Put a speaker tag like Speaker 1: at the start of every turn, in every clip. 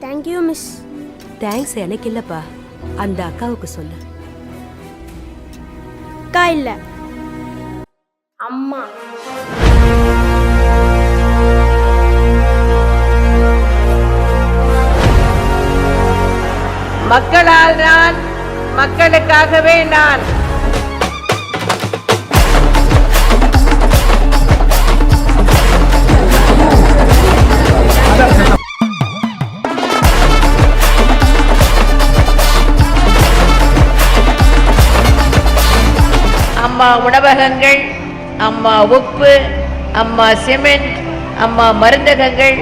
Speaker 1: Thank you miss.
Speaker 2: Thanks எனக்கு இல்லப்பா, அந்த அக்காவுக்கு சொல்லு.
Speaker 1: அக்கா இல்ல, அம்மா.
Speaker 3: மக்களால் நான், மக்களுக்காகவே நான். அம்மா உணவகங்கள், அம்மா உப்பு, அம்மா சிமெண்ட், அம்மா மருந்தகங்கள்,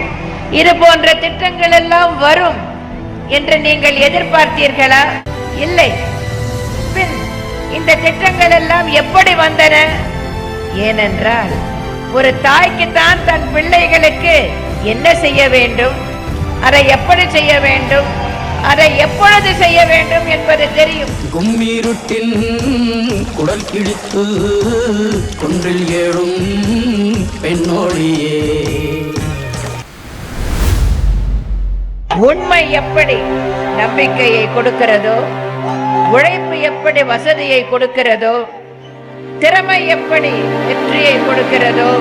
Speaker 3: இது போன்ற திட்டங்கள் எல்லாம் வரும் என்று நீங்கள் எதிர்பார்த்தீர்களா? இல்லை. பின் இந்த திட்டங்கள் எல்லாம் எப்படி வந்தன? ஏனென்றால் ஒரு தாய்க்குத்தான் தன் பிள்ளைகளுக்கு என்ன செய்ய வேண்டும், அதை எப்படி செய்ய வேண்டும், அதை எப்பொழுது செய்ய வேண்டும் என்பது தெரியும்.
Speaker 4: கும்மீருட்டில் குடல் கிழித்து குன்றில் ஏழும் பெண்ணோடியே.
Speaker 3: உண்மை எப்படி நம்பிக்கையை கொடுக்கிறதோ, உழைப்பு எப்படி வசதியை கொடுக்கிறதோ, திறமை எப்படி வெற்றியை கொடுக்கிறதோ,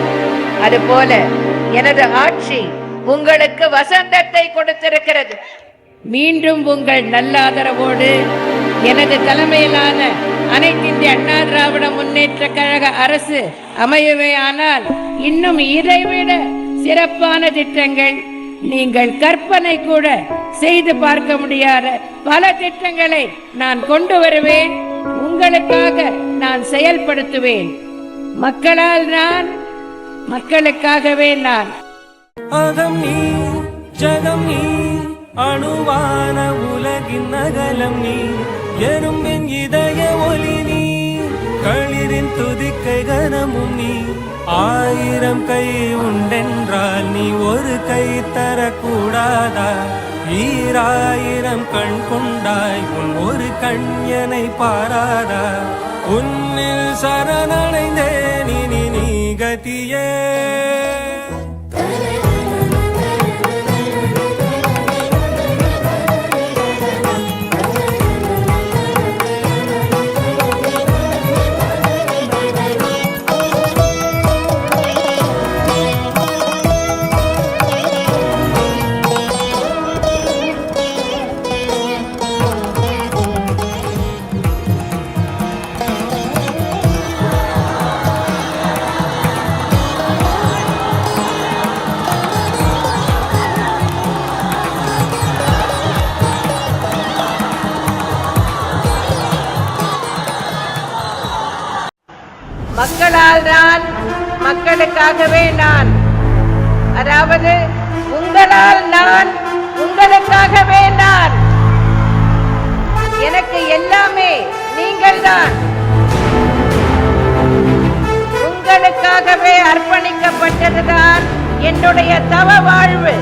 Speaker 3: அதுபோல எனது ஆட்சி உங்களுக்கு வசந்தத்தை கொடுத்திருக்கிறது. மீண்டும் உங்கள் நல்ல ஆதரவோடு எனது தலைமையிலான அனைத்து இந்திய அண்ணா திராவிட முன்னேற்ற கழக அரசு அமையவே ஆனால் இன்னும் இதைவிட சிறப்பான திட்டங்கள், நீங்கள் கற்பனை கூட செய்து பார்க்க முடியாத பல திட்டங்களை நான் கொண்டு வருவேன். உங்களுக்காக நான் செயல்படுத்துவேன். மக்களால் நான், மக்களுக்காகவே நான்.
Speaker 5: அகம் நீ, ஜகம் நீ, அணுவான உலகின் நகலம் நீ, எறும்பின் இதய ஒலி நீ, களிரின் துதிக்கை கனமும் நீ. 1000 கை உண்டென்றால் நீ ஒரு கை தரக்கூடாதா? 1000 கண் கொண்டாய் உன் ஒரு கண்யனை பாராதா? உன்னில் சரணடைந்தேன் இனி நீ கதியே.
Speaker 3: மக்களால் நான், மக்களுக்காகவே நான். அதாவது உங்களால் நான், உங்களுக்காகவே நான். எனக்கு எல்லாமே நீங்கள்தான். உங்களுக்காகவே அர்ப்பணிக்கப்பட்டதுதான் என்னுடைய தவ வாழ்வு.